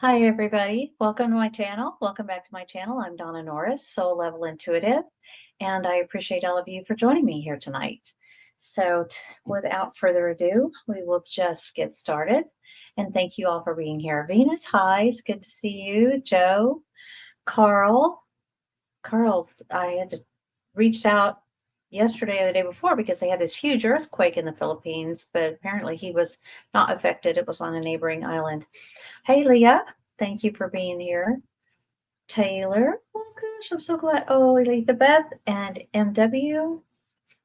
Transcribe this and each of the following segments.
Hi, everybody. Welcome to my channel. Welcome back to my channel. I'm Donna Norris, Soul Level Intuitive, and I appreciate all of you for joining me here tonight. So without further ado, we will just get started. And thank you all for being here. Venus, hi, it's good to see you. Joe, Carl, I had reached out yesterday or the day before because they had this huge earthquake in the Philippines, but apparently he was not affected. It was on a neighboring island. Hey, Leah, thank you for being here. Taylor, oh gosh, I'm so glad. Oh, Elizabeth and MW,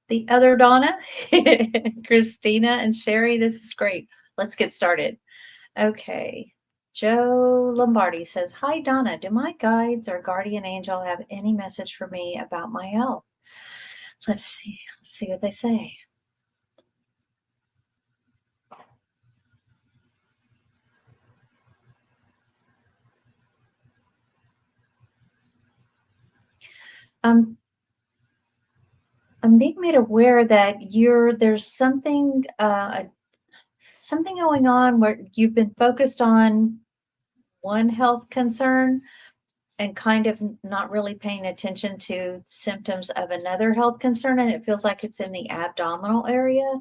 the other Donna, Christina and Sherry. This is great. Let's get started. Okay. Joe Lombardi says, "Hi, Donna. Do my guides or guardian angel have any message for me about my health?" Let's see. Let's see what they say. Um, I'm being made aware that there's something something going on where you've been focused on one health concern and kind of not really paying attention to symptoms of another health concern, and it feels like it's in the abdominal area.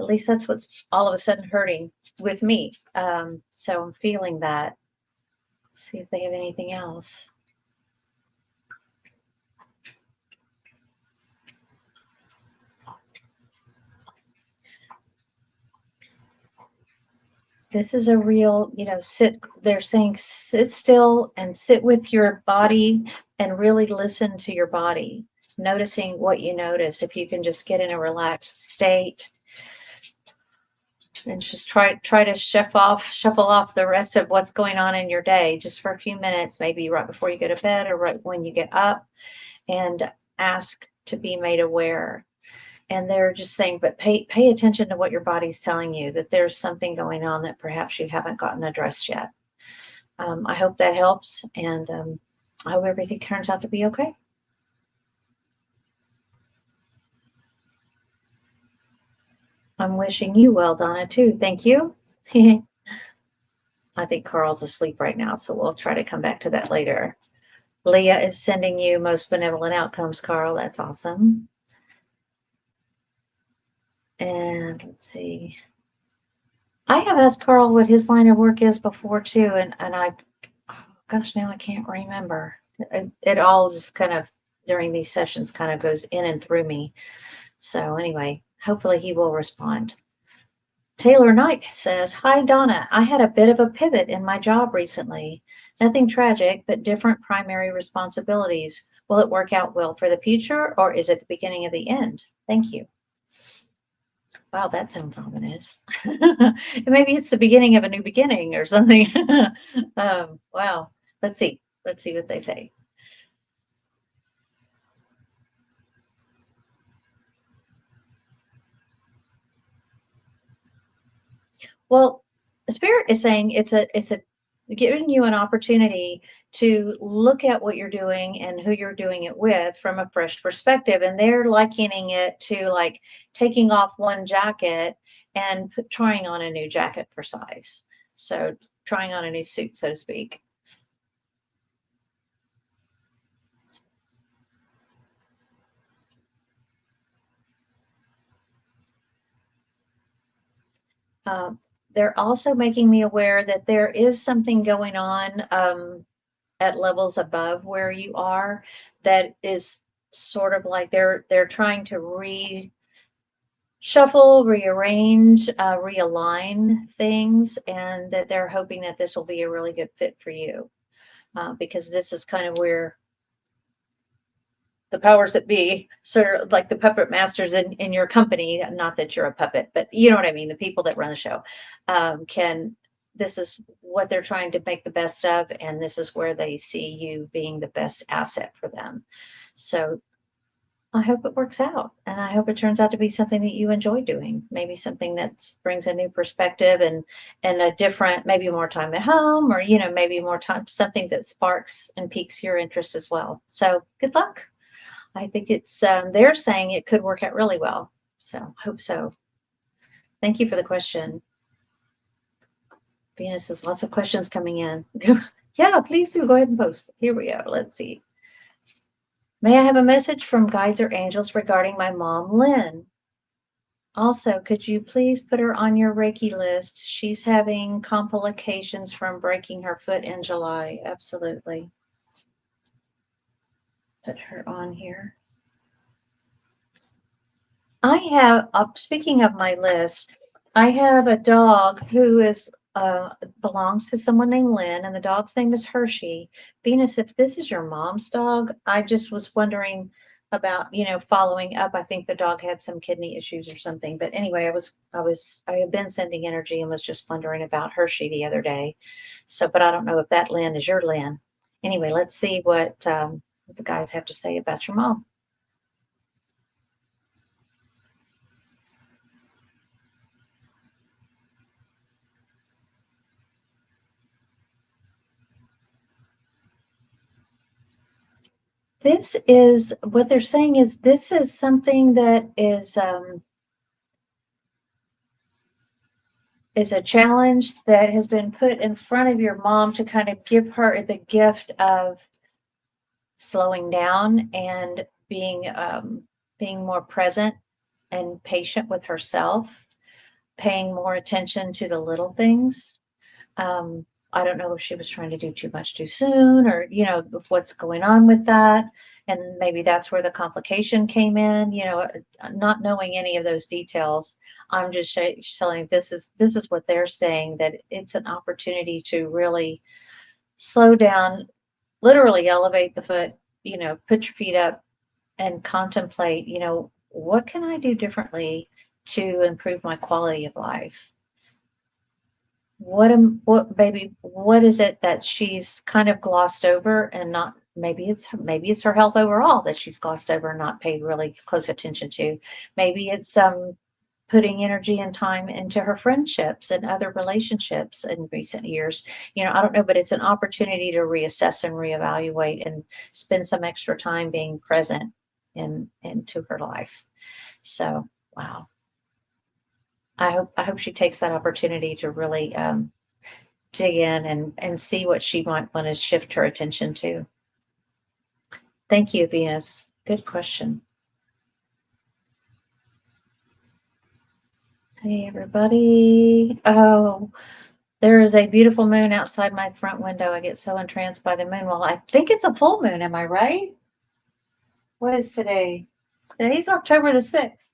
At least that's what's all of a sudden hurting with me. So I'm feeling that. Let's see if they have anything else. This is a real, they're saying sit still and sit with your body and really listen to your body, noticing what you notice. If you can just get in a relaxed state and just try to shuffle off the rest of what's going on in your day just for a few minutes, maybe right before you go to bed or right when you get up, and ask to be made aware. And they're just saying, but pay attention to what your body's telling you, that there's something going on that perhaps you haven't gotten addressed yet. I hope that helps, and I hope everything turns out to be okay. I'm wishing you well, Donna, too. Thank you. I think Carl's asleep right now, so we'll try to come back to that later. Leah is sending you most benevolent outcomes, Carl. That's awesome. And let's see. I have asked Carl what his line of work is before too, and gosh, now I can't remember. It all just kind of during these sessions kind of goes in and through me. So anyway, hopefully he will respond. Taylor Knight says, "Hi, Donna. I had a bit of a pivot in my job recently. Nothing tragic, but different primary responsibilities. Will it work out well for the future, or is it the beginning of the end? Thank you." Wow, that sounds ominous. Maybe it's the beginning of a new beginning or something. Wow. Let's see. Let's see what they say. Well, Spirit is saying it's a giving you an opportunity to look at what you're doing and who you're doing it with from a fresh perspective. And they're likening it to like taking off one jacket and trying on a new jacket for size. So trying on a new suit, so to speak. They're also making me aware that there is something going on at levels above where you are that is sort of like they're trying to reshuffle, rearrange, realign things, and that they're hoping that this will be a really good fit for you, because this is kind of where the powers that be, sort of like the puppet masters in your company, not that you're a puppet, but you know what I mean, the people that run the show, can this is what they're trying to make the best of, and this is where they see you being the best asset for them. So I hope it works out, and I hope it turns out to be something that you enjoy doing, maybe something that brings a new perspective and a different, maybe more time at home, or maybe more time, something that sparks and piques your interest as well. So good luck. I think they're saying it could work out really well. So hope so. Thank you for the question. Venus says lots of questions coming in. Yeah, please do go ahead and post. Here we go. Let's see. May I have a message from guides or angels regarding my mom, Lynn? Also, could you please put her on your Reiki list? She's having complications from breaking her foot in July. Absolutely. Put her on here. I have, speaking of my list, I have a dog who is belongs to someone named Lynn, and the dog's name is Hershey. Venus, if this is your mom's dog, I just was wondering about, following up. I think the dog had some kidney issues or something. But anyway, I had been sending energy and was just wondering about Hershey the other day. So, but I don't know if that Lynn is your Lynn. Anyway, let's see what the guys have to say about your mom. This is what they're saying is this is something that is a challenge that has been put in front of your mom to kind of give her the gift of slowing down and being more present and patient with herself, paying more attention to the little things. I don't know if she was trying to do too much too soon or, what's going on with that. And maybe that's where the complication came in, not knowing any of those details. I'm just telling this is what they're saying, that it's an opportunity to really slow down, literally elevate the foot, put your feet up and contemplate, what can I do differently to improve my quality of life? What is it that she's kind of glossed over and not, maybe it's her health overall that she's glossed over and not paid really close attention to. Maybe it's putting energy and time into her friendships and other relationships in recent years. I don't know, but it's an opportunity to reassess and reevaluate and spend some extra time being present into her life. So, wow. I hope she takes that opportunity to really dig in and see what she might want to shift her attention to. Thank you, Venus. Good question. Hey, everybody. Oh, there is a beautiful moon outside my front window. I get so entranced by the moon. Well, I think it's a full moon. Am I right? What is today? Today's October the 6th.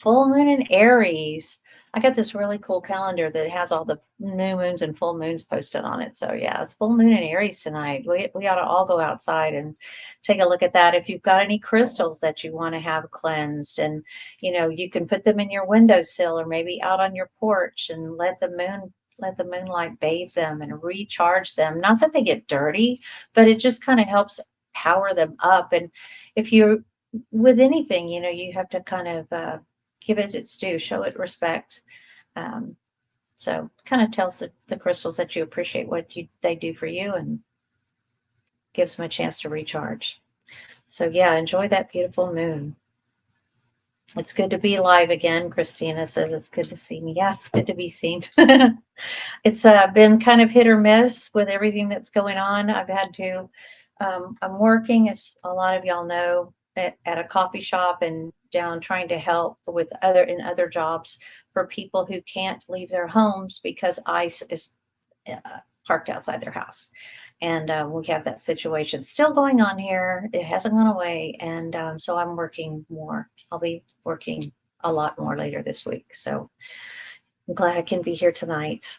Full moon in Aries. I got this really cool calendar that has all the new moons and full moons posted on it. So yeah, it's full moon in Aries tonight. We ought to all go outside and take a look at that. If you've got any crystals that you want to have cleansed, and you can put them in your windowsill or maybe out on your porch and let the moonlight bathe them and recharge them. Not that they get dirty, but it just kind of helps power them up. And if you're with anything, you have to kind of give it its due, show it respect. So kind of tells the crystals that you appreciate what they do for you and gives them a chance to recharge. So yeah, enjoy that beautiful moon. It's good to be live again. Christina says it's good to see me. Yeah, it's good to be seen. It's been kind of hit or miss with everything that's going on. I've had to, I'm working, as a lot of y'all know, at a coffee shop and down trying to help with other jobs for people who can't leave their homes because ice is parked outside their house. And we have that situation still going on here. It hasn't gone away. And so I'm working more. I'll be working a lot more later this week. So I'm glad I can be here tonight.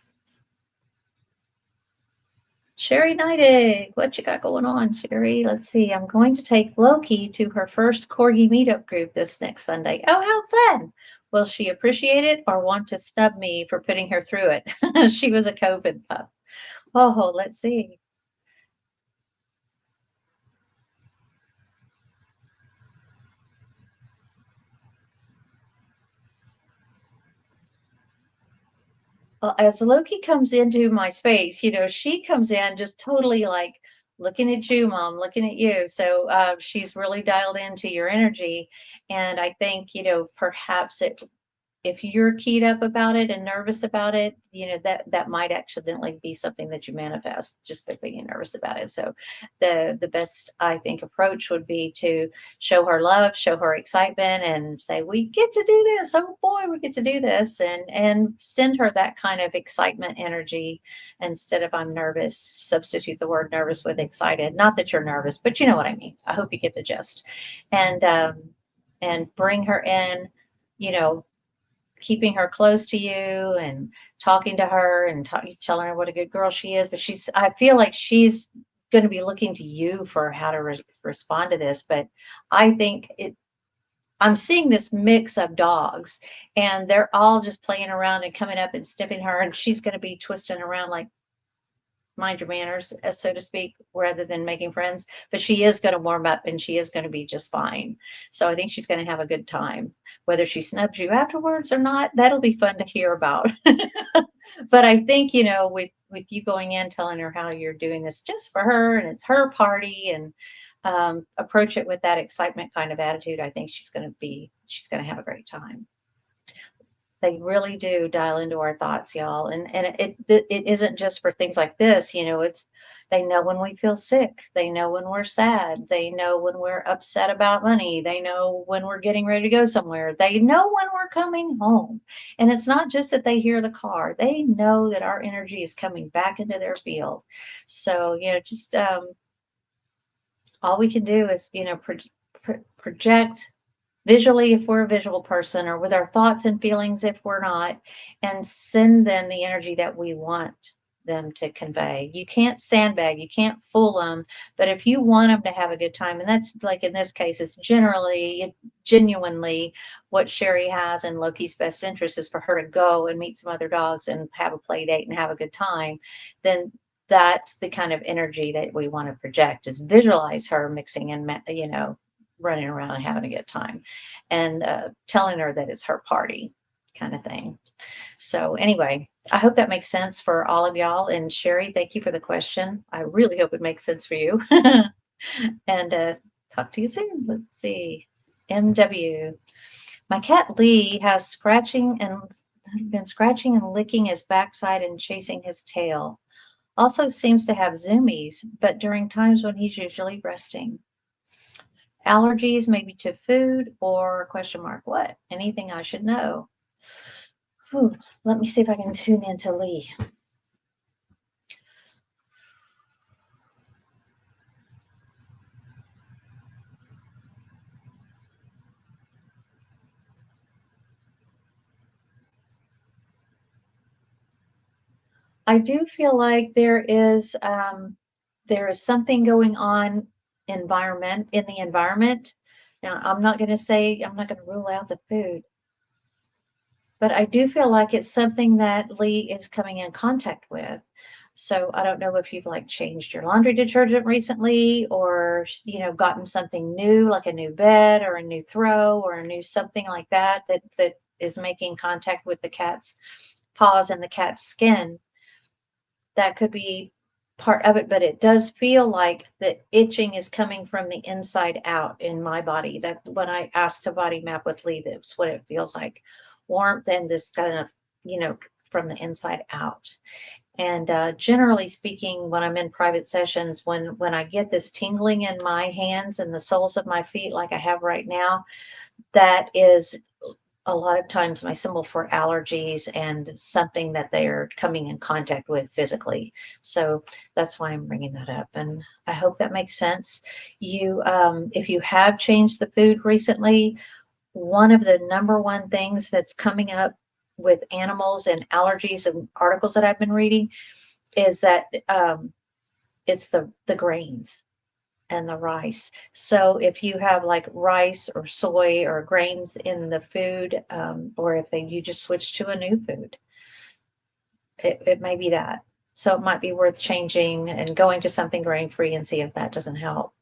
Sherry Neidig, what you got going on, Sherry? Let's see. I'm going to take Loki to her first Corgi meetup group this next Sunday. Oh, how fun. Will she appreciate it or want to snub me for putting her through it? She was a COVID pup. Oh, let's see. Well, as Loki comes into my space, she comes in just totally like looking at you, mom, looking at you. So she's really dialed into your energy. And I think, perhaps if you're keyed up about it and nervous about it, that might accidentally be something that you manifest just by being nervous about it. So the best, I think, approach would be to show her love, show her excitement, and say, we get to do this. Oh boy, we get to do this, and send her that kind of excitement energy instead of I'm nervous. Substitute the word nervous with excited. Not that you're nervous, but you know what I mean. I hope you get the gist. And bring her in, you know, keeping her close to you and talking to her and telling her what a good girl she is. But I feel like she's going to be looking to you for how to respond to this. But I think I'm seeing this mix of dogs, and they're all just playing around and coming up and sniffing her, and she's going to be twisting around like, mind your manners, so to speak, rather than making friends. But she is going to warm up and she is going to be just fine. So I think she's going to have a good time. Whether she snubs you afterwards or not, that'll be fun to hear about. But I think, with you going in, telling her how you're doing this just for her and it's her party, and approach it with that excitement kind of attitude, I think she's going to have a great time. They really do dial into our thoughts, y'all. And it isn't just for things like this, they know when we feel sick. They know when we're sad. They know when we're upset about money. They know when we're getting ready to go somewhere. They know when we're coming home. And it's not just that they hear the car. They know that our energy is coming back into their field. So, just all we can do is, project visually if we're a visual person, or with our thoughts and feelings if we're not, and send them the energy that we want them to convey. You can't sandbag, you can't fool them, but if you want them to have a good time, and that's like in this case, it's genuinely what Sherry has in Loki's best interest is for her to go and meet some other dogs and have a play date and have a good time, then that's the kind of energy that we want to project, is visualize her mixing and, running around and having a good time, and telling her that it's her party kind of thing. So anyway, I hope that makes sense for all of y'all. And Sherry, thank you for the question. I really hope it makes sense for you. And talk to you soon. Let's see. MW. My cat Lee has been scratching and licking his backside and chasing his tail. Also seems to have zoomies, but during times when he's usually resting. Allergies, maybe to food, or question mark what? Anything I should know? Whew, let me see if I can tune into Lee. I do feel like there is something going on in the environment. Now, I'm not going to rule out the food, but I do feel like it's something that Lee is coming in contact with. So I don't know if you've like changed your laundry detergent recently, or, gotten something new, like a new bed or a new throw or a new something like that is making contact with the cat's paws and the cat's skin. That could be part of it, but it does feel like the itching is coming from the inside out in my body. That when I asked to body map with Lee, that's what it feels like. Warmth and this kind of, from the inside out. And generally speaking, when I'm in private sessions, when I get this tingling in my hands and the soles of my feet, like I have right now, that is a lot of times my symbol for allergies and something that they are coming in contact with physically. So that's why I'm bringing that up. And I hope that makes sense. If you have changed the food recently, one of the number one things that's coming up with animals and allergies and articles that I've been reading is that it's the grains and the rice. So if you have like rice or soy or grains in the food, or if you just switch to a new food, it may be that. So it might be worth changing and going to something grain-free and see if that doesn't help.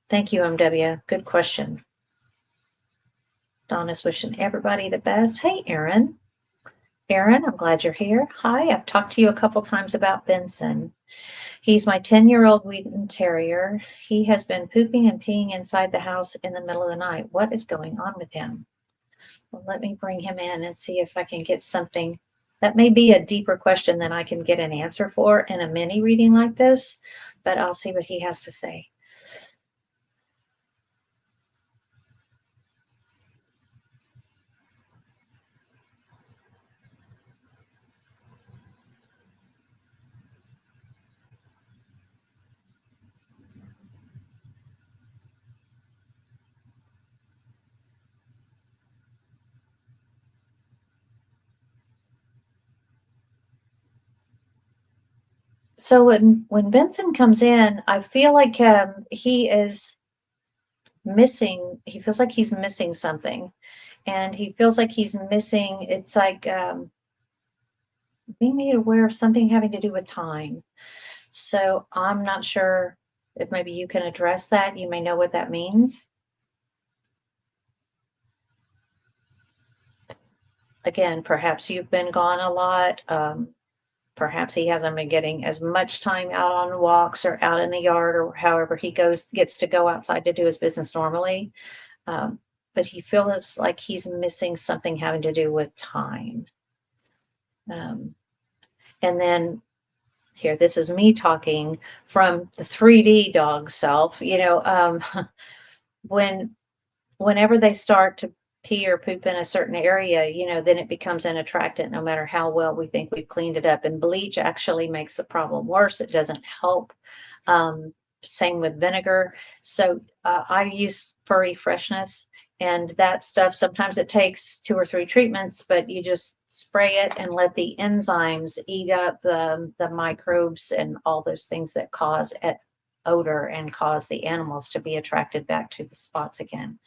Thank you, MW. Good question. Donna's wishing everybody the best. Hey, Erin. Erin, I'm glad you're here. Hi, I've talked to you a couple times about Benson. He's my 10-year-old Wheaten Terrier. He has been pooping and peeing inside the house in the middle of the night. What is going on with him? Well, let me bring him in and see if I can get something. That may be a deeper question than I can get an answer for in a mini reading like this, but I'll see what he has to say. So when Benson comes in, I feel like he is missing. He feels like he's missing something, and he feels like he's missing. It's like being made aware of something having to do with time. So I'm not sure if maybe you can address that. You may know what that means. Again, perhaps you've been gone a lot. Perhaps he hasn't been getting as much time out on walks or out in the yard or however he gets to go outside to do his business normally. Um, but he feels like he's missing something having to do with time. Um, and then here, this is me talking from the 3D dog self. When whenever they start to pee or poop in a certain area, then it becomes an attractant no matter how well we think we've cleaned it up. And bleach actually makes the problem worse. It doesn't help. Um, Same with vinegar. So I use Furry Freshness, and that stuff, sometimes it takes 2 or 3 treatments, but you just spray it and let the enzymes eat up the microbes and all those things that cause odor and cause the animals to be attracted back to the spots again.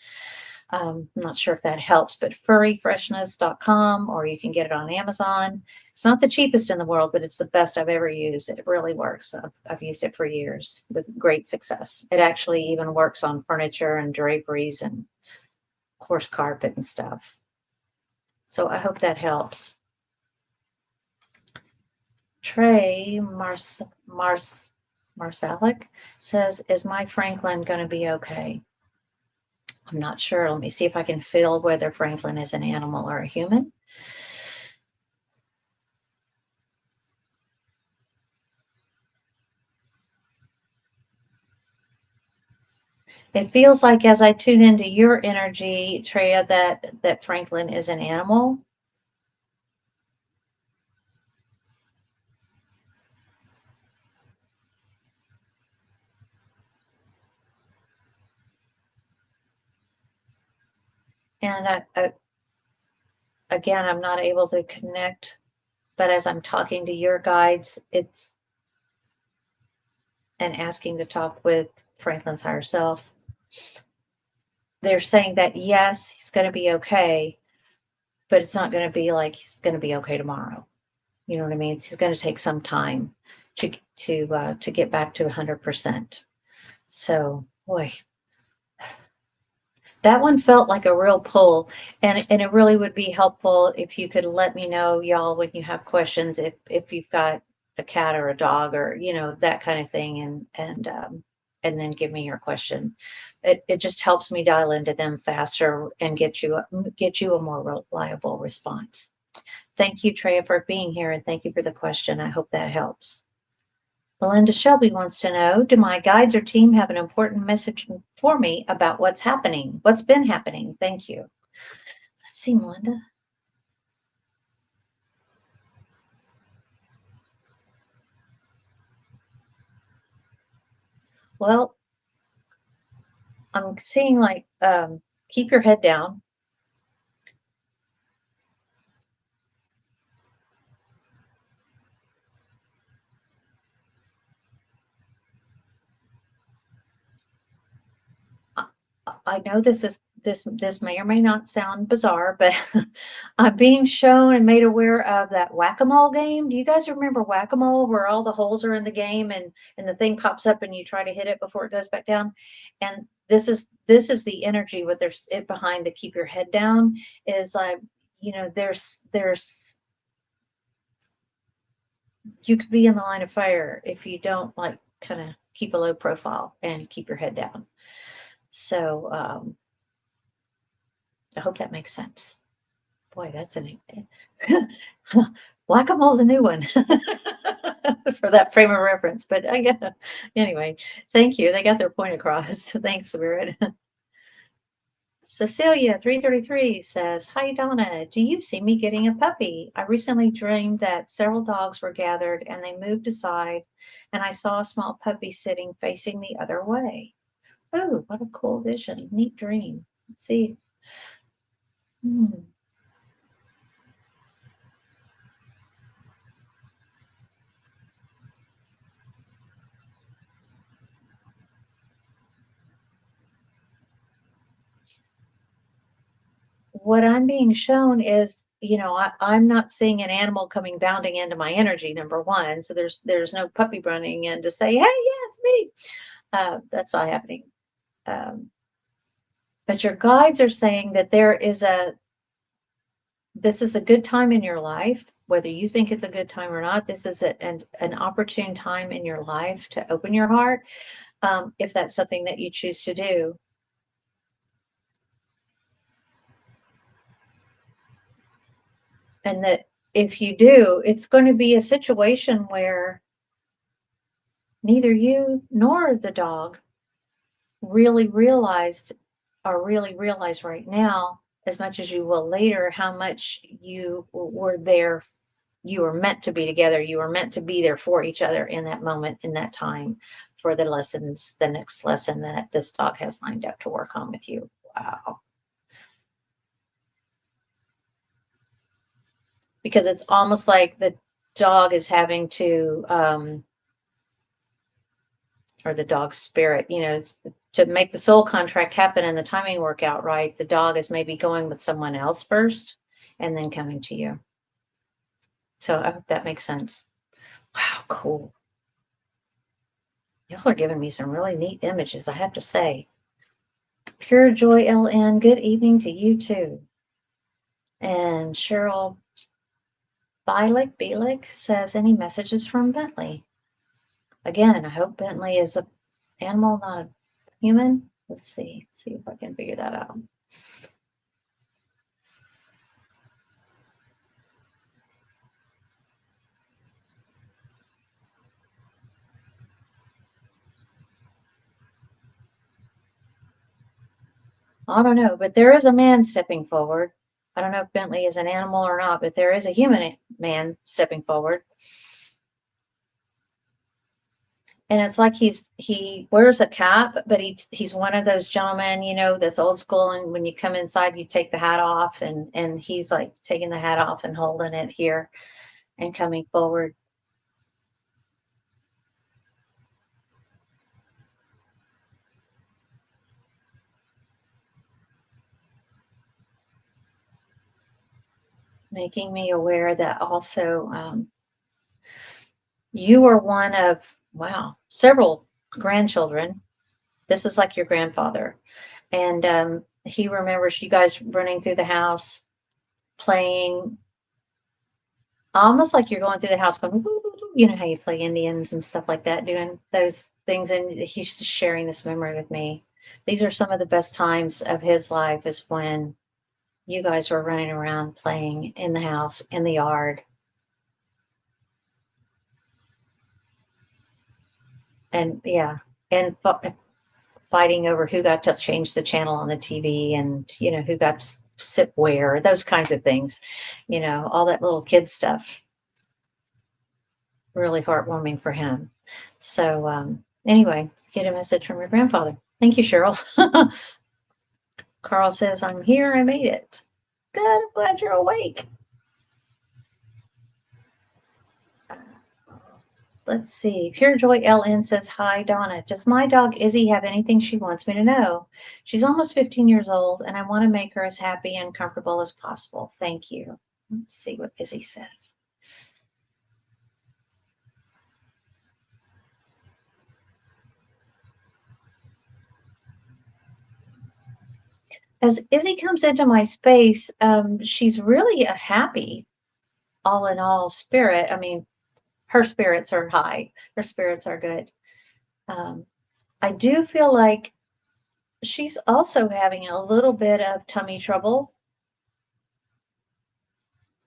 I'm not sure if that helps, but furryfreshness.com, or you can get it on Amazon. It's not the cheapest in the world, but it's the best I've ever used. It really works. I've used it for years with great success. It actually even works on furniture and draperies and coarse carpet and stuff. So I hope that helps. Trey Marsalic says, is my Franklin going to be okay? I'm not sure. Let me see if I can feel whether Franklin is an animal or a human. It feels like as I tune into your energy, Treya, that Franklin is an animal. And again, I'm not able to connect, but as I'm talking to your guides, it's and asking to talk with Franklin's higher self. They're saying that yes, he's going to be okay, but it's not going to be like he's going to be okay tomorrow. You know what I mean? He's going to take some time to get back to 100%. So, boy, that one felt like a real pull, and it really would be helpful if you could let me know, y'all, when you have questions, if you've got a cat or a dog or that kind of thing, and then give me your question. It just helps me dial into them faster and get you a more reliable response. Thank you, Treya, for being here, and thank you for the question. I hope that helps. Belinda Shelby wants to know, do my guides or team have an important message for me about what's been happening? Thank you. Let's see, Melinda. Well, I'm seeing like, keep your head down. I know this may or may not sound bizarre, but I'm being shown and made aware of that whack-a-mole game. Do you guys remember whack-a-mole, where all the holes are in the game and the thing pops up and you try to hit it before it goes back down? And this is the energy with it behind the keep your head down is like, there's you could be in the line of fire if you don't like kind of keep a low profile and keep your head down. So I hope that makes sense. Boy, that's an Whack-a-mole's a new one for that frame of reference. But I get anyway. Thank you. They got their point across. Thanks, Spirit. Cecilia 333 says, "Hi Donna, do you see me getting a puppy? I recently dreamed that several dogs were gathered and they moved aside, and I saw a small puppy sitting facing the other way." Oh, what a cool vision. Neat dream. Let's see. Hmm. What I'm being shown is, I'm not seeing an animal coming bounding into my energy, number one. So there's no puppy running in to say, "Hey, yeah, it's me." That's not happening. Um, but your guides are saying that this is a good time in your life, whether you think it's a good time or not. This is an opportune time in your life to open your heart, if that's something that you choose to do. And that if you do, it's going to be a situation where neither you nor the dog really realize right now, as much as you will later, how much you were there. You were meant to be together. You were meant to be there for each other in that moment, in that time, for the next lesson that this dog has lined up to work on with you. Wow. Because it's almost like the dog is having to, or the dog's spirit, it's to make the soul contract happen and the timing work out right. The dog is maybe going with someone else first and then coming to you. So I hope that makes sense. Wow, cool. Y'all are giving me some really neat images, I have to say. Pure Joy LN, good evening to you too. And Cheryl Bielik says, "Any messages from Bentley?" Again, I hope Bentley is an animal, not a human. Let's see if I can figure that out. I don't know, but there is a man stepping forward. I don't know if Bentley is an animal or not, but there is a human man stepping forward. And it's like he wears a cap, but he's one of those gentlemen, that's old school. And when you come inside, you take the hat off, and he's like taking the hat off and holding it here and coming forward. Making me aware that also, you are one of, wow, several grandchildren. This is like your grandfather. And he remembers you guys running through the house, playing almost like you're going through the house going, "Woo, woo, woo," you know how you play Indians and stuff like that, doing those things. And he's just sharing this memory with me. These are some of the best times of his life, is when you guys were running around playing in the house, in the yard. And yeah, and fighting over who got to change the channel on the TV, and who got to sit where, those kinds of things, all that little kid stuff. Really heartwarming for him. So anyway, get a message from your grandfather. Thank you, Cheryl. Carl says, "I'm here. I made it." Good. I'm glad you're awake. Let's see. Pure Joy LN says, "Hi, Donna. Does my dog Izzy have anything she wants me to know? She's almost 15 years old, and I want to make her as happy and comfortable as possible. Thank you." Let's see what Izzy says. As Izzy comes into my space, she's really a happy, all in all spirit. I mean, her spirits are high. Her spirits are good. I do feel like she's also having a little bit of tummy trouble.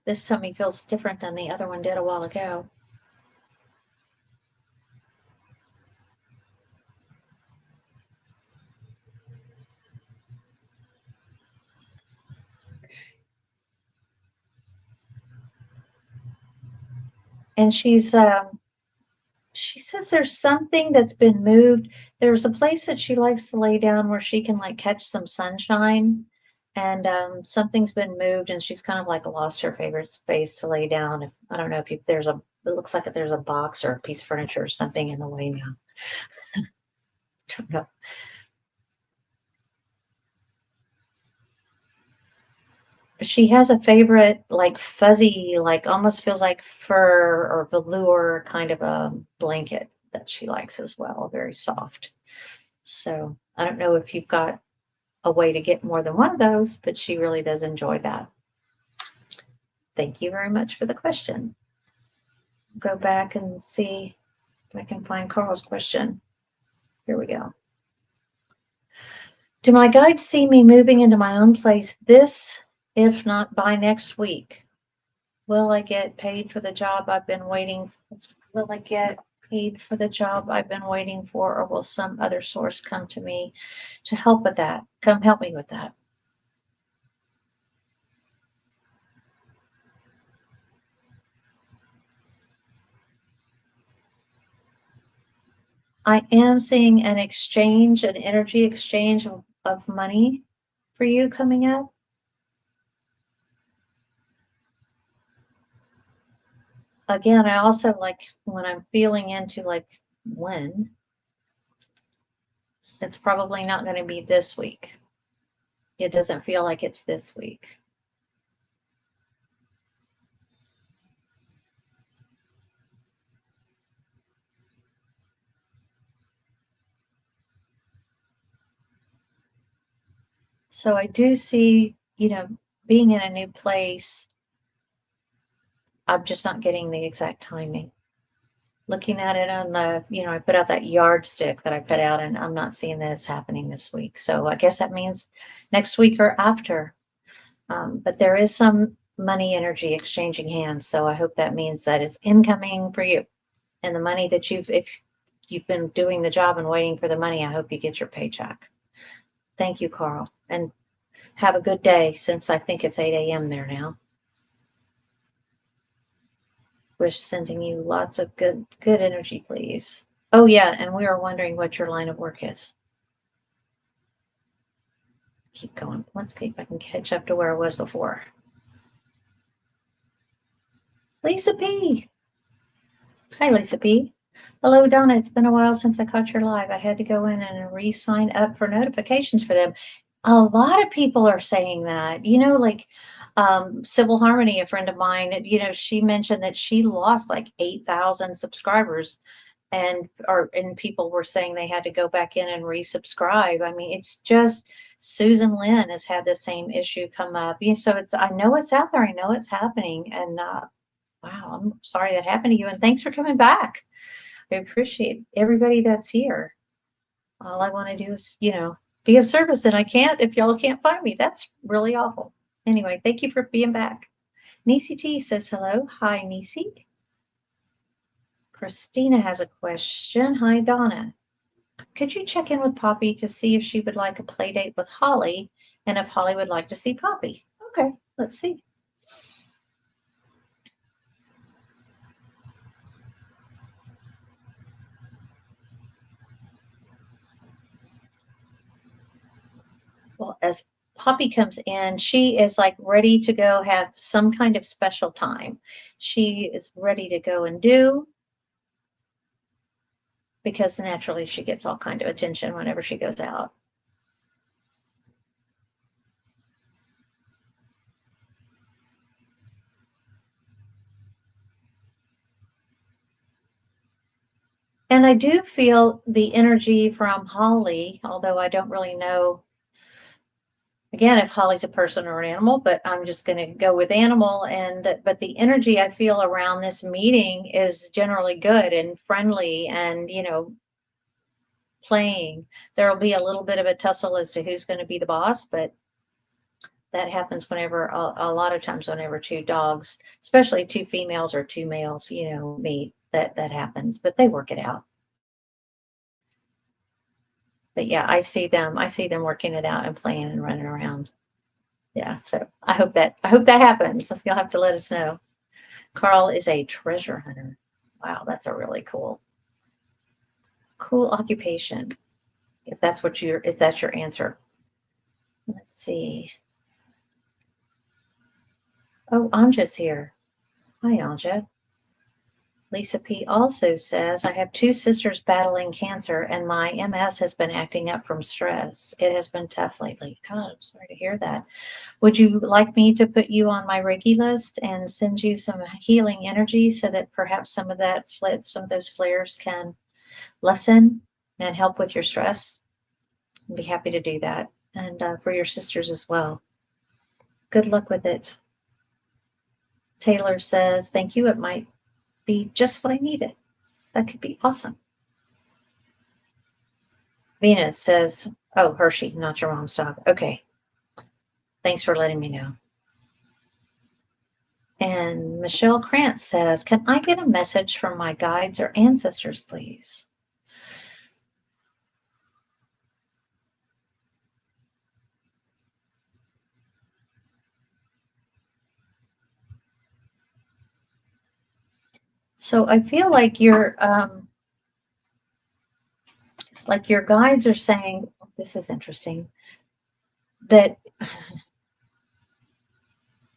This tummy feels different than the other one did a while ago. And she says there's something that's been moved. There's a place that she likes to lay down where she can like catch some sunshine, and something's been moved, and she's kind of like lost her favorite space to lay down. If I don't know if there's a, it looks like there's a box or a piece of furniture or something in the way now. She has a favorite, like fuzzy, like almost feels like fur or velour kind of a blanket that she likes as well, very soft. So I don't know if you've got a way to get more than one of those, but she really does enjoy that. Thank you very much for the question. Go back and see if I can find Carl's question. Here we go. Do my guides see me moving into my own place this, if not by next week? Will I get paid for the job I've been waiting for? Will I get paid for the job I've been waiting for, or will some other source come to me to help with that? Come help me with that. I am seeing an exchange, an energy exchange of money for you coming up. Again, I also like when I'm feeling into like when, it's probably not going to be this week. It doesn't feel like it's this week. So I do see, being in a new place. I'm just not getting the exact timing. Looking at it on the, I put out that yardstick that I put out, and I'm not seeing that it's happening this week. So I guess that means next week or after. But there is some money energy exchanging hands. So I hope that means that it's incoming for you. And the money that if you've been doing the job and waiting for the money, I hope you get your paycheck. Thank you, Carl. And have a good day, since I think it's 8 a.m. there now. Wish sending you lots of good energy, please. Oh yeah, and we are wondering what your line of work is. Keep going. Let's see if I can catch up to where I was before. Lisa P. Hi, Lisa P. Hello, Donna. It's been a while since I caught your live. I had to go in and re-sign up for notifications for them. A lot of people are saying that, like Civil Harmony, a friend of mine, she mentioned that she lost like 8,000 subscribers, and people were saying they had to go back in and resubscribe. I mean, it's just Susan Lynn has had the same issue come up. So I know it's out there. I know it's happening. And wow, I'm sorry that happened to you. And thanks for coming back. I appreciate everybody that's here. All I want to do is, be of service, and I can't if y'all can't find me. That's really awful. Anyway, thank you for being back. Nisi T says hello. Hi, Nisi. Christina has a question. Hi, Donna. Could you check in with Poppy to see if she would like a play date with Holly, and if Holly would like to see Poppy? Okay, let's see. Well, as Poppy comes in, she is like ready to go have some kind of special time. She is ready to go and do, because naturally she gets all kind of attention whenever she goes out. And I do feel the energy from Holly, although I don't really know, again, if Holly's a person or an animal, but I'm just going to go with animal. But the energy I feel around this meeting is generally good and friendly and, playing. There'll be a little bit of a tussle as to who's going to be the boss, but That happens whenever, a lot of times, whenever two dogs, especially two females or two males, meet, that happens, but they work it out. But yeah, I see them working it out and playing and running around. Yeah, so I hope that happens. You'll have to let us know. Carl is a treasure hunter. Wow, that's a really cool occupation. If that's your answer. Let's see. Oh, Anja's here. Hi, Anja. Lisa P. also says, I have two sisters battling cancer, and my MS has been acting up from stress. It has been tough lately. God, I'm sorry to hear that. Would you like me to put you on my Reiki list and send you some healing energy so that perhaps some of those flares can lessen and help with your stress? I'd be happy to do that. And for your sisters as well. Good luck with it. Taylor says, thank you. It might be just what I needed. That could be awesome. Venus says, oh, Hershey, not your mom's dog. Okay. Thanks for letting me know. And Michelle Krantz says, can I get a message from my guides or ancestors, please? So I feel like your guides are saying, this is interesting, that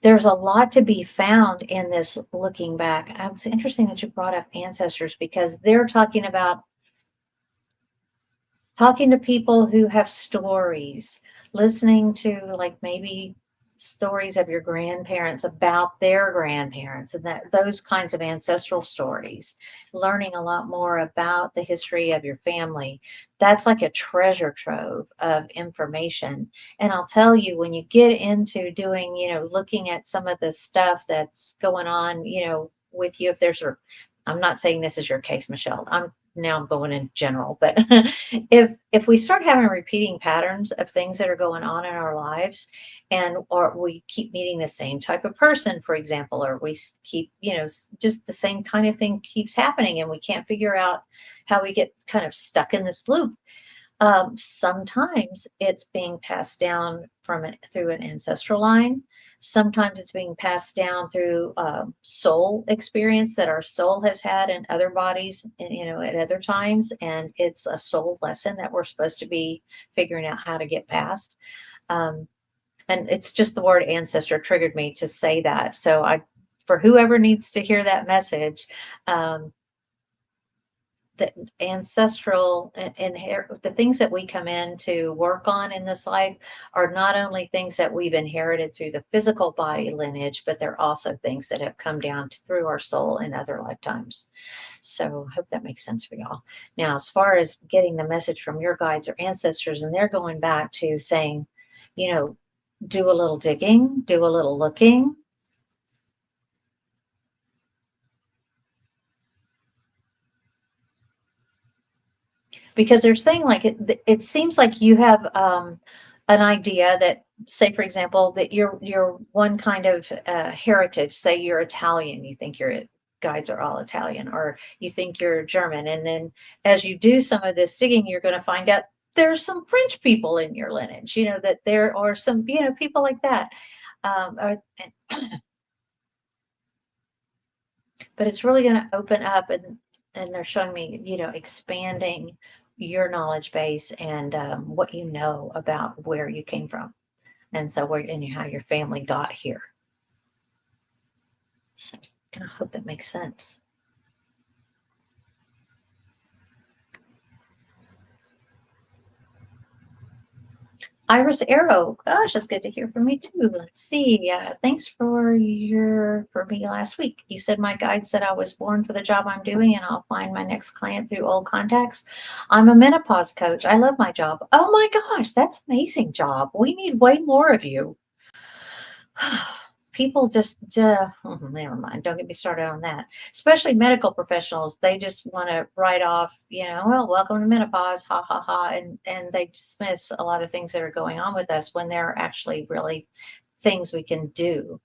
there's a lot to be found in this looking back. It's interesting that you brought up ancestors, because they're talking about talking to people who have stories, listening to, like, maybe stories of your grandparents about their grandparents, and that those kinds of ancestral stories, learning a lot more about the history of your family. That's like a treasure trove of information. And I'll tell you, when you get into doing, looking at some of the stuff that's going on, with you, I'm not saying this is your case, Michelle. I'm going in general, but if we start having repeating patterns of things that are going on in our lives, or we keep meeting the same type of person, for example, or we keep, just the same kind of thing keeps happening, and we can't figure out how we get kind of stuck in this loop. Sometimes it's being passed down through an ancestral line. Sometimes it's being passed down through soul experience that our soul has had in other bodies, and, at other times, and it's a soul lesson that we're supposed to be figuring out how to get past. And it's just the word ancestor triggered me to say that. So for whoever needs to hear that message, the ancestral and the things that we come in to work on in this life are not only things that we've inherited through the physical body lineage, but they're also things that have come down through our soul in other lifetimes. So I hope that makes sense for y'all. Now, as far as getting the message from your guides or ancestors, and they're going back to saying, do a little digging, do a little looking. Because they're saying, like, it seems like you have an idea that, say, for example, that you're one kind of heritage. Say you're Italian, you think your guides are all Italian, or you think you're German, and then as you do some of this digging, you're going to find out there's some French people in your lineage. That there are some people like that. But it's really going to open up, and they're showing me, expanding your knowledge base, and what you know about where you came from, and how your family got here. So I hope that makes sense. Iris Arrow, gosh, that's good to hear from you too. Let's see. Thanks for me last week. You said my guide said I was born for the job I'm doing, and I'll find my next client through old contacts. I'm a menopause coach. I love my job. Oh my gosh, that's an amazing job. We need way more of you. People just, never mind. Don't get me started on that. Especially medical professionals. They just want to write off, well, welcome to menopause, ha, ha, ha. And they dismiss a lot of things that are going on with us, when they're actually really things we can do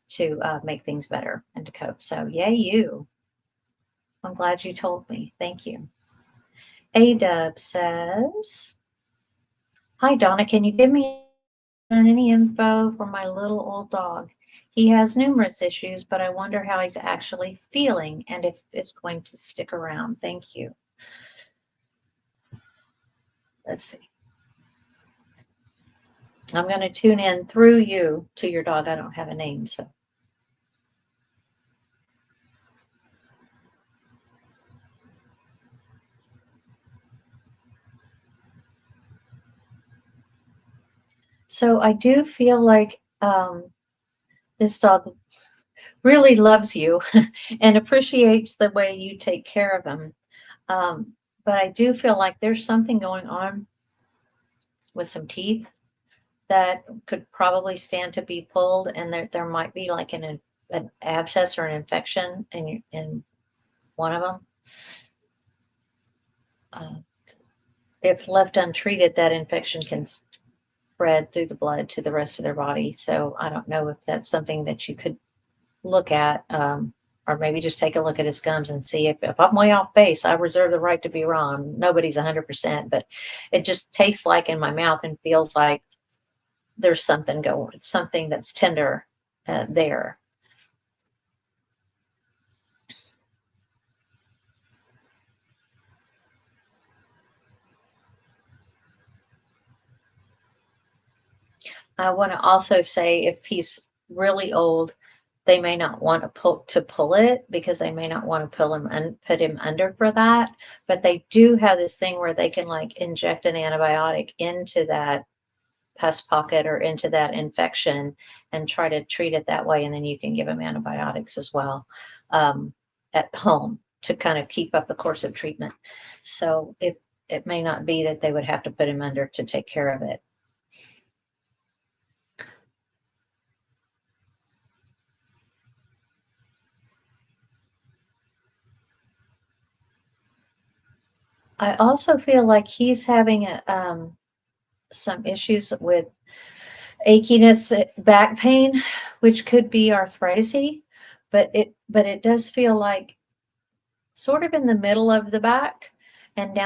to make things better and to cope. So yay you. I'm glad you told me. Thank you. A-Dub says, hi, Donna, can you give me any info for my little old dog? He has numerous issues, but I wonder how he's actually feeling and if it's going to stick around. Thank you. Let's see. I'm going to tune in through you to your dog. I don't have a name, so. So I do feel like this dog really loves you and appreciates the way you take care of him. But I do feel like there's something going on with some teeth that could probably stand to be pulled, and there might be like an abscess or an infection in one of them. If left untreated, that infection can spread through the blood to the rest of their body. So I don't know if that's something that you could look at, or maybe just take a look at his gums and see if I'm way off base. I reserve the right to be wrong. Nobody's 100%, but it just tastes like in my mouth and feels like there's something going, something that's tender there. I want to also say if he's really old, they may not want to pull it because they may not want to pull him and put him under for that. But they do have this thing where they can like inject an antibiotic into that pus pocket or into that infection and try to treat it that way. And then you can give them antibiotics as well at home to kind of keep up the course of treatment. So it may not be that they would have to put him under to take care of it. I also feel like he's having some issues with achiness, back pain, which could be arthritis-y, but it does feel like sort of in the middle of the back and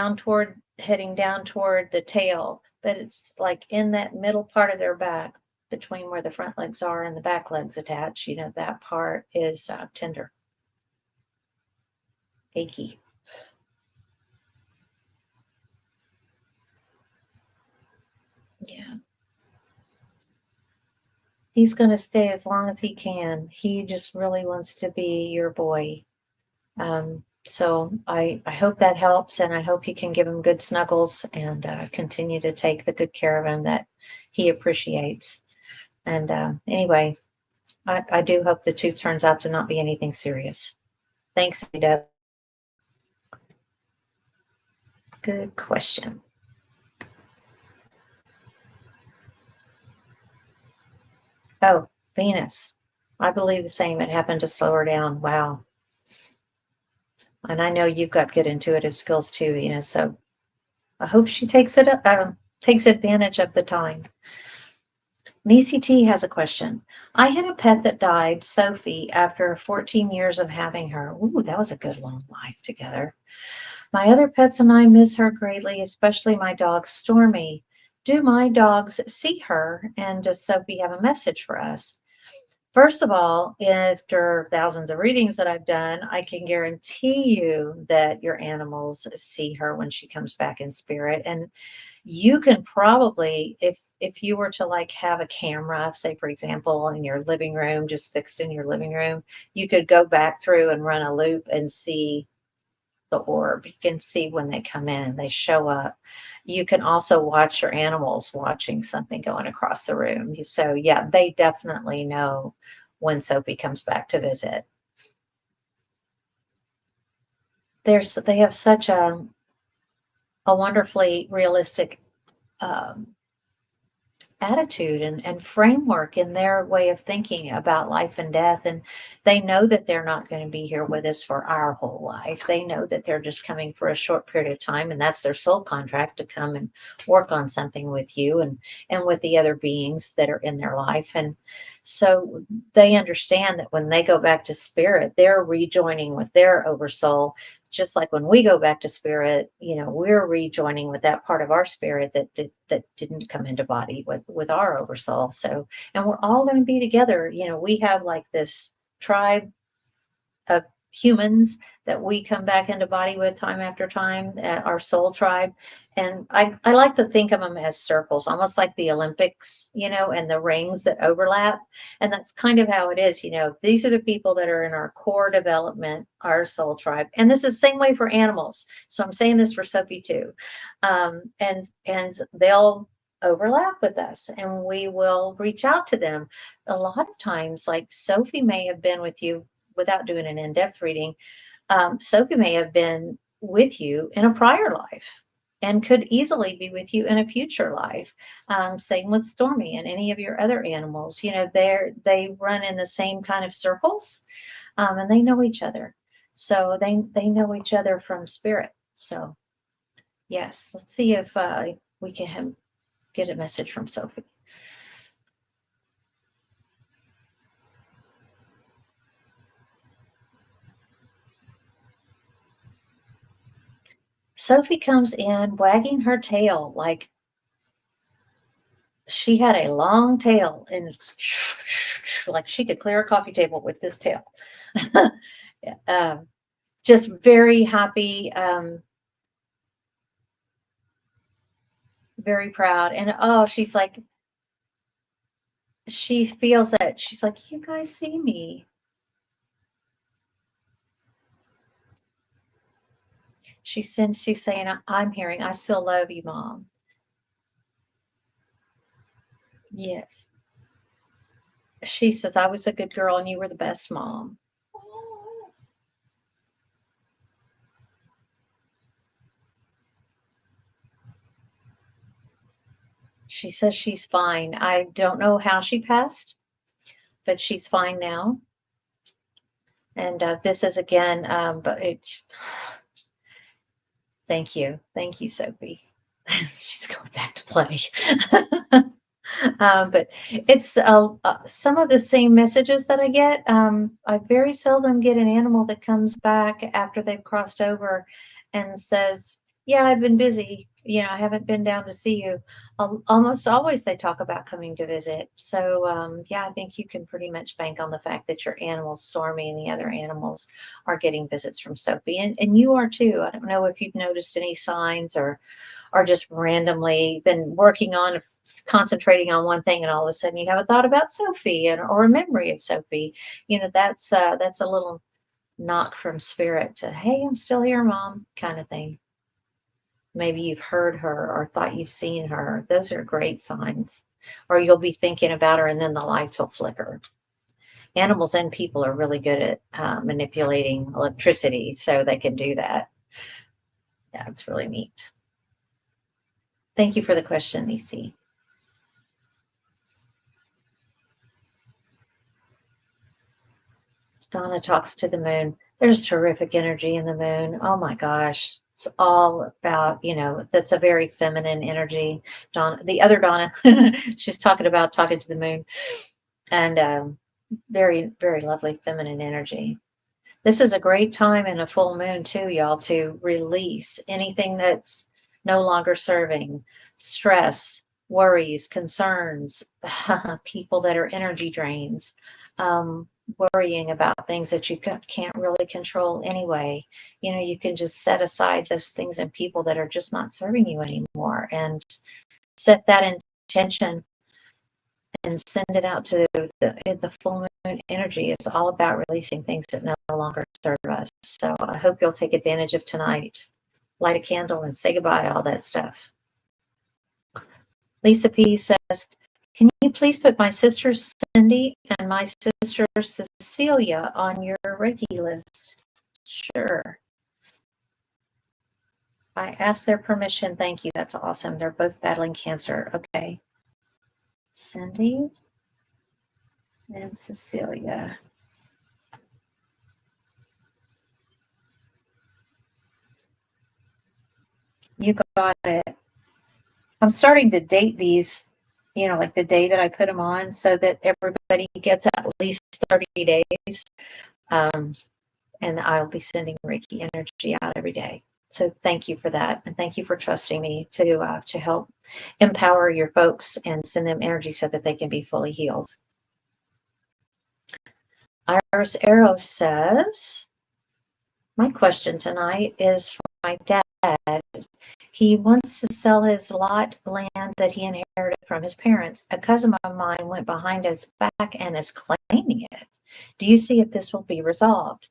heading down toward the tail, but it's like in that middle part of their back between where the front legs are and the back legs attach. That part is tender, achy. Yeah. He's going to stay as long as he can. He just really wants to be your boy. So I hope that helps, and I hope you can give him good snuggles and continue to take the good care of him that he appreciates. And anyway, I do hope the tooth turns out to not be anything serious. Thanks, Ada. Good question. Oh, Venus. I believe the same. It happened to slow her down. Wow. And I know you've got good intuitive skills too, Venus. So I hope she takes advantage of the time. Nisi T has a question. I had a pet that died, Sophie, after 14 years of having her. Ooh, that was a good long life together. My other pets and I miss her greatly, especially my dog, Stormy. Do my dogs see her? And does Sophie have a message for us? First of all, after thousands of readings that I've done, I can guarantee you that your animals see her when she comes back in spirit. And you can probably, if you were to like have a camera, say for example, in your living room, just fixed in your living room, you could go back through and run a loop and see the orb. You can see when they come in, they show up. You can also watch your animals watching something going across the room. So yeah, they definitely know when Sophie comes back to visit. They have such a wonderfully realistic attitude and framework in their way of thinking about life and death. And they know that they're not going to be here with us for our whole life. They know that they're just coming for a short period of time, and that's their soul contract to come and work on something with you and with the other beings that are in their life. And so they understand that when they go back to spirit, they're rejoining with their oversoul, just like when we go back to spirit, we're rejoining with that part of our spirit that didn't come into body with our oversoul. So, and we're all going to be together. We have like this tribe of humans that we come back into body with time after time, our soul tribe. And I like to think of them as circles, almost like the Olympics, and the rings that overlap. And that's kind of how it is. These are the people that are in our core development, our soul tribe. And this is the same way for animals. So I'm saying this for Sophie too. And they'll overlap with us, and we will reach out to them. A lot of times, like Sophie may have been with you without doing an in-depth reading. Sophie may have been with you in a prior life and could easily be with you in a future life. Same with Stormy and any of your other animals. They run in the same kind of circles, and they know each other. So they know each other from spirit. So yes, let's see if we can get a message from Sophie. Sophie comes in wagging her tail like she had a long tail, and like she could clear a coffee table with this tail. Just very happy, very proud. And oh, she's like, she feels that she's like, you guys see me. She's saying, I'm hearing, I still love you, Mom. Yes. She says, I was a good girl and you were the best mom. She says she's fine. I don't know how she passed, but she's fine now. And this is again, thank you. Thank you, Sophie. She's going back to play. But it's some of the same messages that I get. I very seldom get an animal that comes back after they've crossed over and says, yeah, I've been busy. I haven't been down to see you. Almost always they talk about coming to visit. So, yeah, I think you can pretty much bank on the fact that your animals, Stormy and the other animals, are getting visits from Sophie. And you are too. I don't know if you've noticed any signs or just randomly been working on concentrating on one thing, and all of a sudden you have a thought about Sophie or a memory of Sophie. That's a little knock from spirit to, hey, I'm still here, Mom, kind of thing. Maybe you've heard her or thought you've seen her. Those are great signs. Or you'll be thinking about her and then the lights will flicker. Animals and people are really good at manipulating electricity, so they can do that. Yeah, it's really neat. Thank you for the question, Nisi. Donna talks to the moon. There's terrific energy in the moon. Oh my gosh. It's all about, that's a very feminine energy. Donna, the other Donna, she's talking to the moon, and very, very lovely feminine energy. This is a great time in a full moon too, y'all, to release anything that's no longer serving, stress, worries, concerns, people that are energy drains, worrying about things that you can't really control anyway. You can just set aside those things and people that are just not serving you anymore, and set that intention and send it out to the full moon energy. Is all about releasing things that no longer serve us. So I hope you'll take advantage of tonight. Light a candle and say goodbye, all that stuff. Lisa P says, can you please put my sister Cindy and my sister Cecilia on your Reiki list? Sure. I asked their permission. Thank you. That's awesome. They're both battling cancer. Okay. Cindy and Cecilia. You got it. I'm starting to date these, like the day that I put them on so that everybody gets at least 30 days. Um, and I'll be sending Reiki energy out every day. So thank you for that. And thank you for trusting me to help empower your folks and send them energy so that they can be fully healed. Iris Arrow says, my question tonight is for my dad. He wants to sell his lot land that he inherited from his parents. A cousin of mine went behind his back and is claiming it. Do you see if this will be resolved?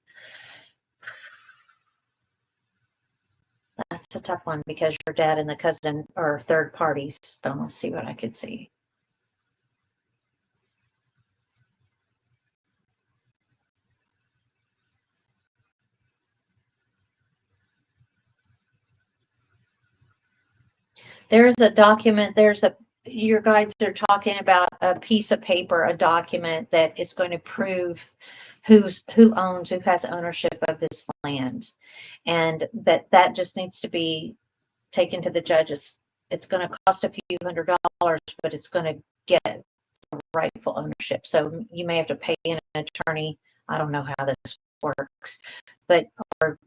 That's a tough one because your dad and the cousin are third parties. But let's see what I could see. There's a document, your guides are talking about a piece of paper, a document that is going to prove who has ownership of this land. And that just needs to be taken to the judges. It's going to cost a few $100s, but it's going to get rightful ownership. So you may have to pay an attorney. I don't know how this works, but or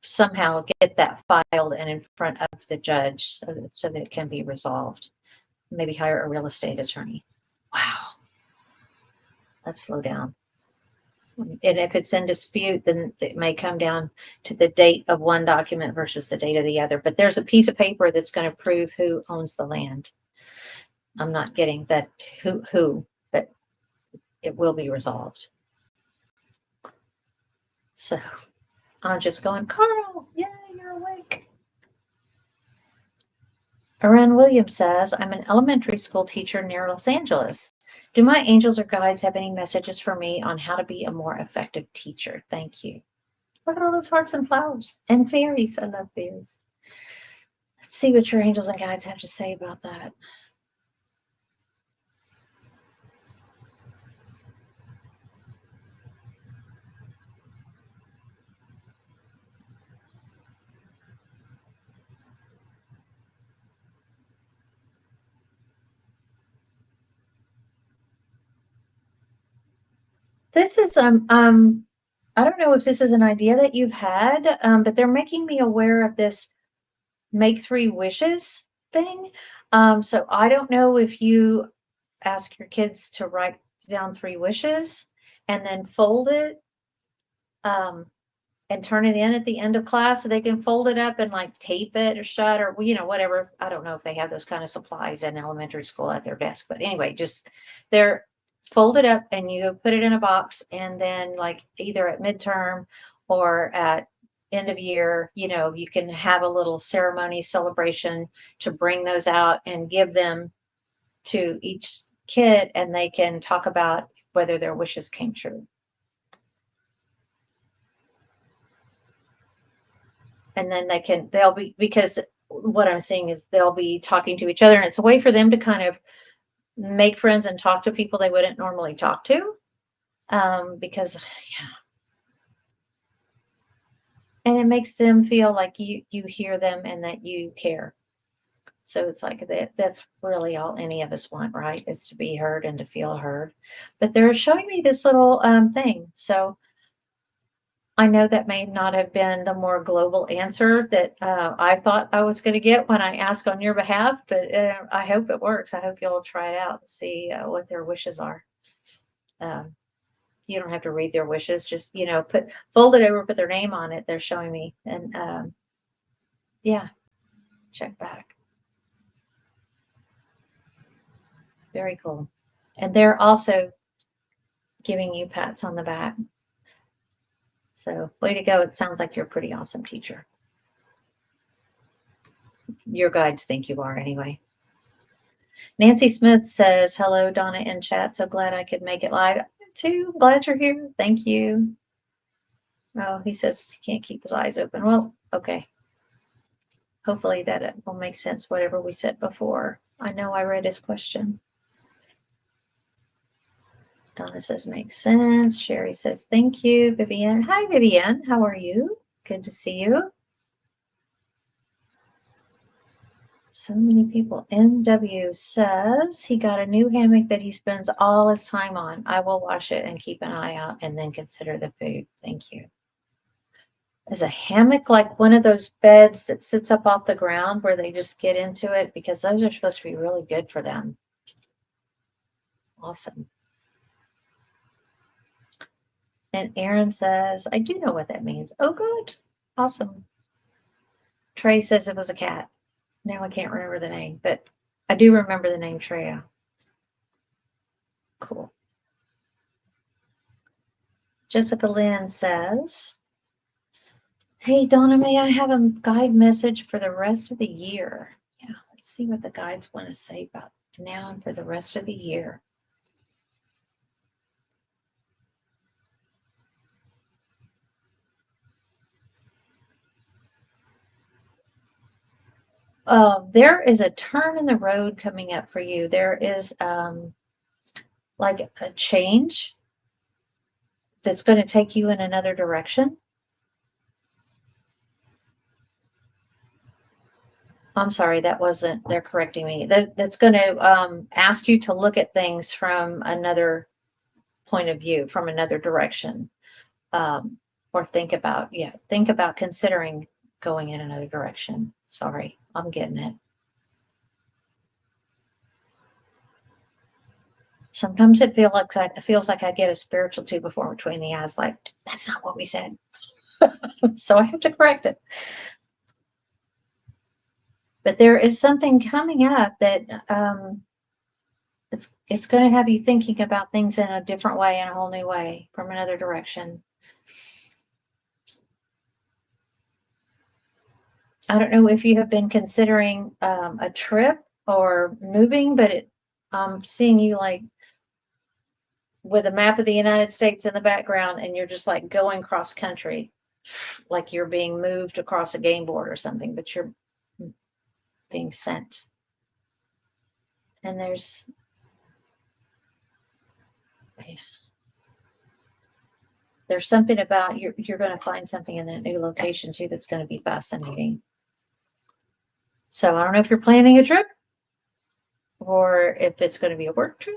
somehow get that filed and in front of the judge so that it can be resolved. Maybe hire a real estate attorney. Wow. Let's slow down. And if it's in dispute, then it may come down to the date of one document versus the date of the other. But there's a piece of paper that's going to prove who owns the land. I'm not getting that who, but it will be resolved. So I'm just going, Carl, yay, you're awake. Aaron Williams says, I'm an elementary school teacher near Los Angeles. Do my angels or guides have any messages for me on how to be a more effective teacher? Thank you. Look at all those hearts and flowers and fairies. I love fairies. Let's see what your angels and guides have to say about that. This is I don't know if this is an idea that you've had, but they're making me aware of this make 3 wishes thing. So I don't know if you ask your kids to write down 3 wishes and then fold it and turn it in at the end of class so they can fold it up and like tape it or shut or whatever. I don't know if they have those kind of supplies in elementary school at their desk, but anyway, just they're fold it up and you put it in a box, and then like either at midterm or at end of year, you can have a little ceremony celebration to bring those out and give them to each kid, and they can talk about whether their wishes came true. And then they'll be, because what I'm seeing is they'll be talking to each other, and it's a way for them to kind of make friends and talk to people they wouldn't normally talk to. Because, yeah. And it makes them feel like you hear them and that you care. So it's like that's really all any of us want, right? Is to be heard and to feel heard. But they're showing me this little thing. So I know that may not have been the more global answer that I thought I was going to get when I ask on your behalf, but I hope it works. I hope you'll try it out and see what their wishes are. You don't have to read their wishes, just, fold it over, put their name on it. They're showing me. And yeah, check back. Very cool. And they're also giving you pats on the back. So way to go. It sounds like you're a pretty awesome teacher. Your guides think you are anyway. Nancy Smith says, hello, Donna in chat. So glad I could make it live too. Glad you're here. Thank you. Oh, he says he can't keep his eyes open. Well, okay. Hopefully that it will make sense, whatever we said before. I know I read his question. Donna says, makes sense. Sherry says, thank you. Vivian. Hi, Vivian. How are you? Good to see you. So many people. MW says he got a new hammock that he spends all his time on. I will wash it and keep an eye out and then consider the food. Thank you. Is a hammock like one of those beds that sits up off the ground where they just get into it? Because those are supposed to be really good for them. Awesome. And Aaron says, I do know what that means. Oh, good. Awesome. Trey says it was a cat. Now I can't remember the name, but I do remember the name Treya. Cool. Jessica Lynn says, hey, Donna, may I have a guide message for the rest of the year? Yeah, let's see what the guides want to say about now and for the rest of the year. There is a turn in the road coming up for you. There is like a change that's going to take you in another direction. I'm sorry, that wasn't, they're correcting me. That's going to ask you to look at things from another point of view, from another direction. Or think about considering going in another direction. Sorry, I'm getting it. Sometimes it feels like I get a spiritual two before between the eyes, like, that's not what we said. So I have to correct it. But there is something coming up that it's going to have you thinking about things in a different way, in a whole new way, from another direction. I don't know if you have been considering a trip or moving, but I'm seeing you like with a map of the United States in the background, and you're just like going cross country, like you're being moved across a game board or something, but you're being sent. And there's something about you're going to find something in that new location too that's going to be fascinating. So I don't know if you're planning a trip or if it's going to be a work trip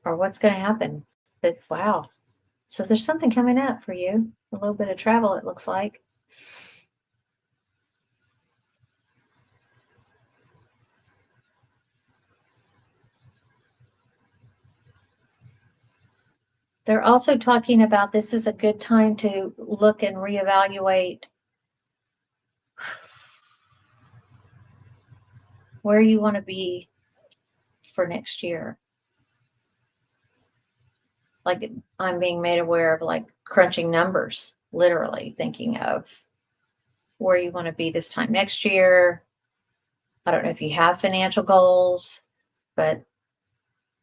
or what's going to happen. But wow. So there's something coming up for you. A little bit of travel, it looks like. They're also talking about this is a good time to look and reevaluate where you want to be for next year. Like I'm being made aware of like crunching numbers, literally thinking of where you want to be this time next year. I don't know if you have financial goals, but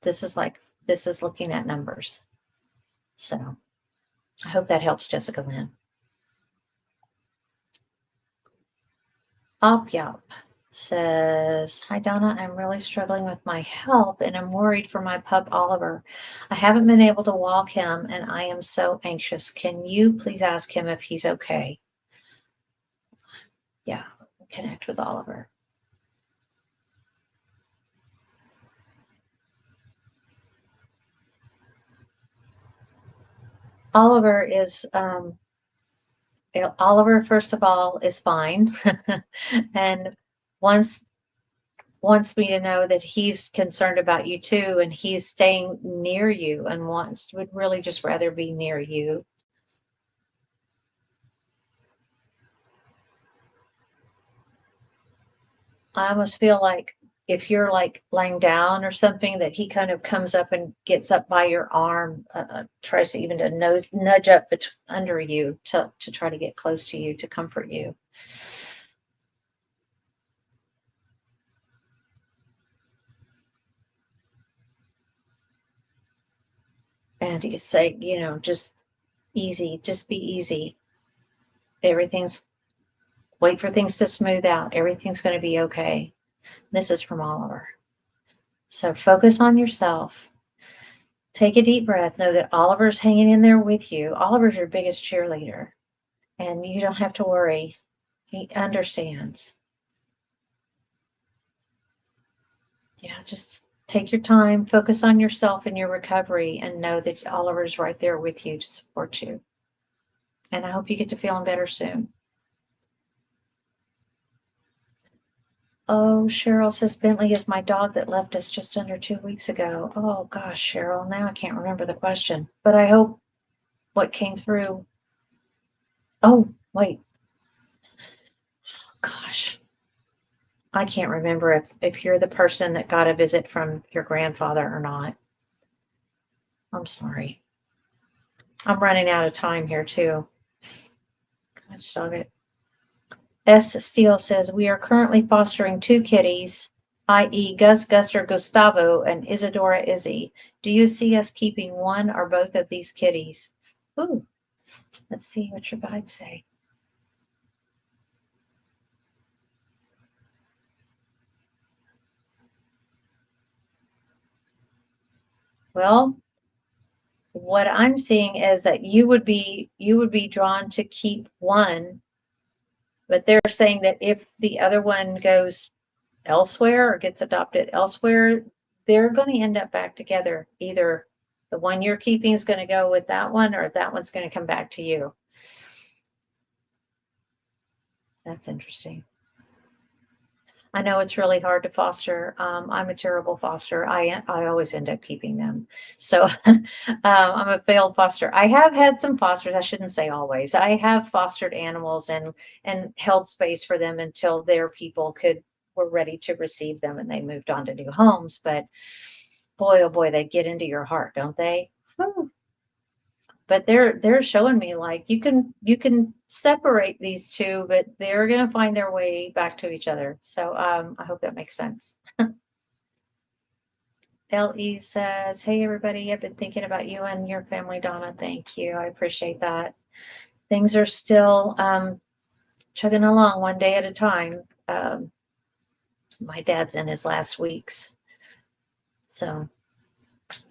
this is looking at numbers. So I hope that helps, Jessica Lynn. Yop says, hi Donna, I'm really struggling with my health and I'm worried for my pup Oliver. I haven't been able to walk him and I am so anxious. Can you please ask him if he's okay? Yeah, connect with Oliver. Oliver is Oliver, first of all, is fine and wants me to know that he's concerned about you too, and he's staying near you and would really just rather be near you. I almost feel like if you're like laying down or something, that he kind of comes up and gets up by your arm, tries to even to nudge up under you to try to get close to you, to comfort you. And he's saying, just easy, just be easy. Wait for things to smooth out. Everything's going to be okay. This is from Oliver. So focus on yourself. Take a deep breath. Know that Oliver's hanging in there with you. Oliver's your biggest cheerleader, and you don't have to worry. He understands. Yeah, just take your time, focus on yourself and your recovery, and know that Oliver's right there with you to support you. And I hope you get to feeling better soon. Oh, Cheryl says Bentley is my dog that left us just under 2 weeks ago. Oh gosh, Cheryl, now I can't remember the question, but I hope what came through. Oh, wait. Gosh, I can't remember if you're the person that got a visit from your grandfather or not. I'm sorry. I'm running out of time here too. Gosh dog it. S. Steele says, we are currently fostering 2 kitties, i.e. Gus, Guster, Gustavo, and Isadora Izzy. Do you see us keeping one or both of these kitties? Ooh, let's see what your guides say. Well, what I'm seeing is that you would be drawn to keep one, but they're saying that if the other one goes elsewhere or gets adopted elsewhere, they're going to end up back together. Either the one you're keeping is going to go with that one, or that one's going to come back to you. That's interesting. I know it's really hard to foster. I'm a terrible foster. I always end up keeping them. So I'm a failed foster. I have had some fosters. I shouldn't say always. I have fostered animals and held space for them until their people were ready to receive them and they moved on to new homes. But boy, oh boy, they get into your heart, don't they? Whew. But they're showing me like you can separate these two, but they're gonna find their way back to each other. So I hope that makes sense. LE says, hey everybody, I've been thinking about you and your family, Donna. Thank you. I appreciate that. Things are still chugging along one day at a time. My dad's in his last weeks. So,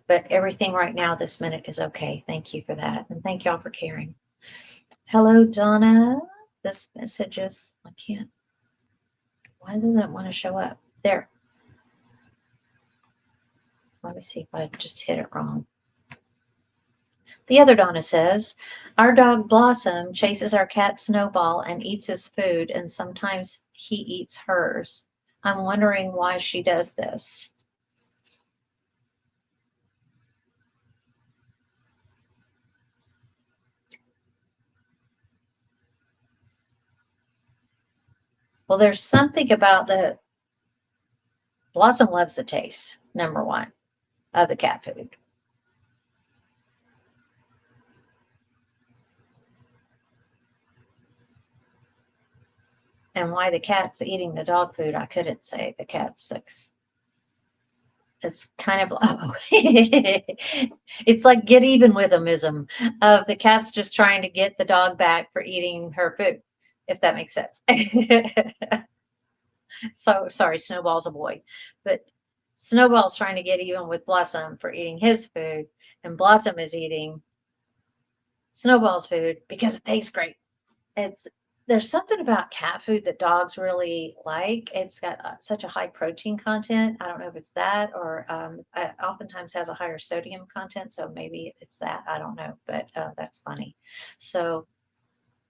but everything right now, this minute is okay. Thank you for that. And thank y'all for caring. Hello, Donna. This message is, I can't, why doesn't it want to show up? There. Let me see if I just hit it wrong. The other Donna says, our dog Blossom chases our cat Snowball and eats his food, and sometimes he eats hers. I'm wondering why she does this. Well, there's something about Blossom loves the taste, number one, of the cat food. And why the cat's eating the dog food, I couldn't say. The cat's it's kind of it's like get even with themism of the cat's just trying to get the dog back for eating her food, if that makes sense. So sorry, Snowball's a boy, but Snowball's trying to get even with Blossom for eating his food, and Blossom is eating Snowball's food because it tastes great. It's There's something about cat food that dogs really like. It's got such a high protein content. I don't know if it's that or it oftentimes has a higher sodium content. So maybe it's that. I don't know, but that's funny. So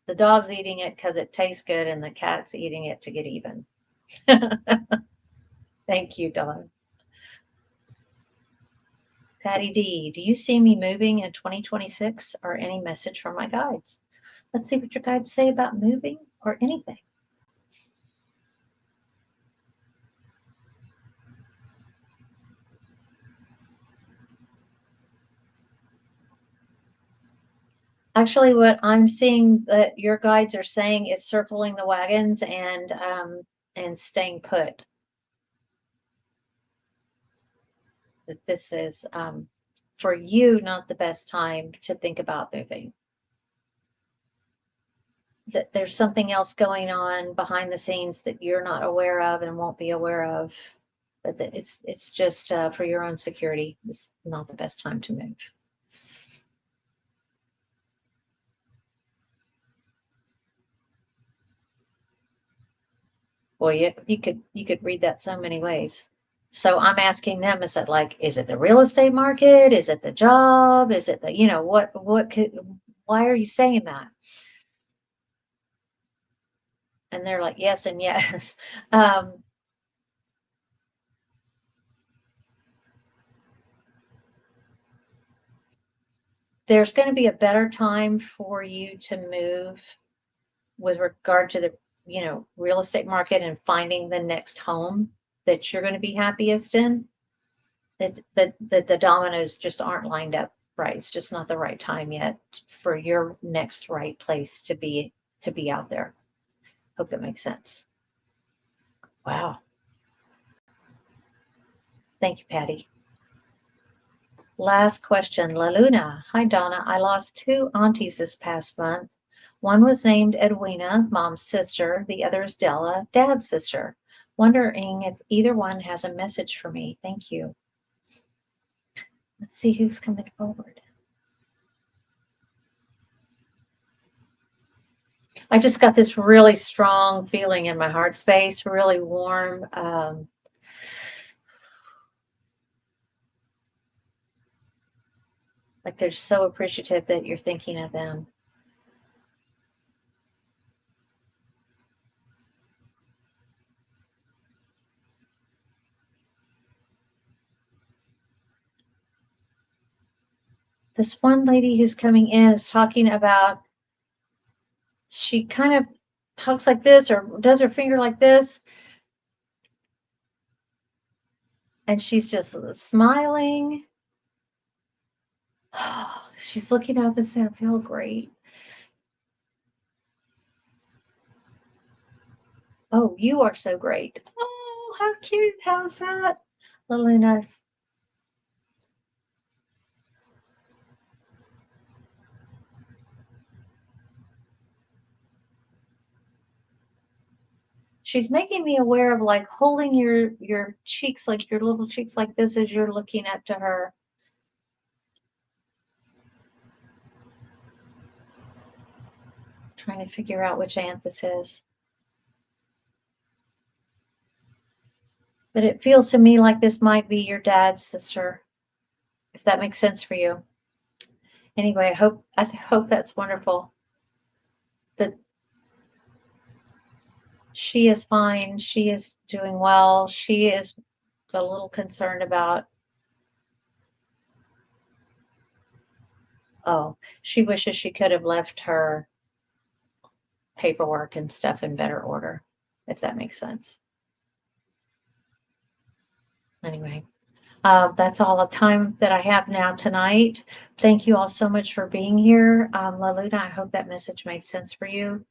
the dog's eating it because it tastes good, and the cat's eating it to get even. Thank you, Dawn. Patty D, do you see me moving in 2026 or any message from my guides? Let's see what your guides say about moving or anything. Actually, what I'm seeing that your guides are saying is circling the wagons and staying put. That this is for you not the best time to think about moving. That there's something else going on behind the scenes that you're not aware of and won't be aware of. But it's just for your own security. It's not the best time to move. Well, you could read that so many ways. So I'm asking them, is it the real estate market? Is it the job? Is it the, why are you saying that? And they're like, yes and yes. There's going to be a better time for you to move with regard to the, real estate market and finding the next home that you're going to be happiest in. That the dominoes just aren't lined up right. It's just not the right time yet for your next right place to be out there. Hope that makes sense. Wow. Thank you, Patty. Last question, La Luna. Hi, Donna. I lost 2 aunties this past month. One was named Edwina, mom's sister. The other is Della, dad's sister. Wondering if either one has a message for me. Thank you. Let's see who's coming forward. I just got this really strong feeling in my heart space, really warm. Like they're so appreciative that you're thinking of them. This one lady who's coming in is talking about, she kind of talks like this or does her finger like this. And she's just smiling. She's looking up and saying, I feel great. Oh, you are so great. Oh, how cute. How's that? Luna's. She's making me aware of like holding your cheeks, like your little cheeks like this as you're looking up to her. Trying to figure out which aunt this is. But it feels to me like this might be your dad's sister, if that makes sense for you. Anyway, I hope that's wonderful. But she is fine. She is doing well. She is a little concerned about, oh, she wishes she could have left her paperwork and stuff in better order, if that makes sense. Anyway, that's all the time that I have now tonight. Thank you all so much for being here. La Luna, I hope that message made sense for you.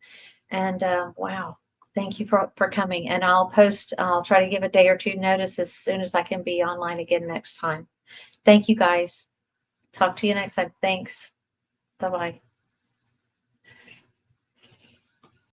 And wow, thank you for coming. And I'll try to give a day or two notice as soon as I can be online again next time. Thank you guys. Talk to you next time. Thanks. Bye-bye.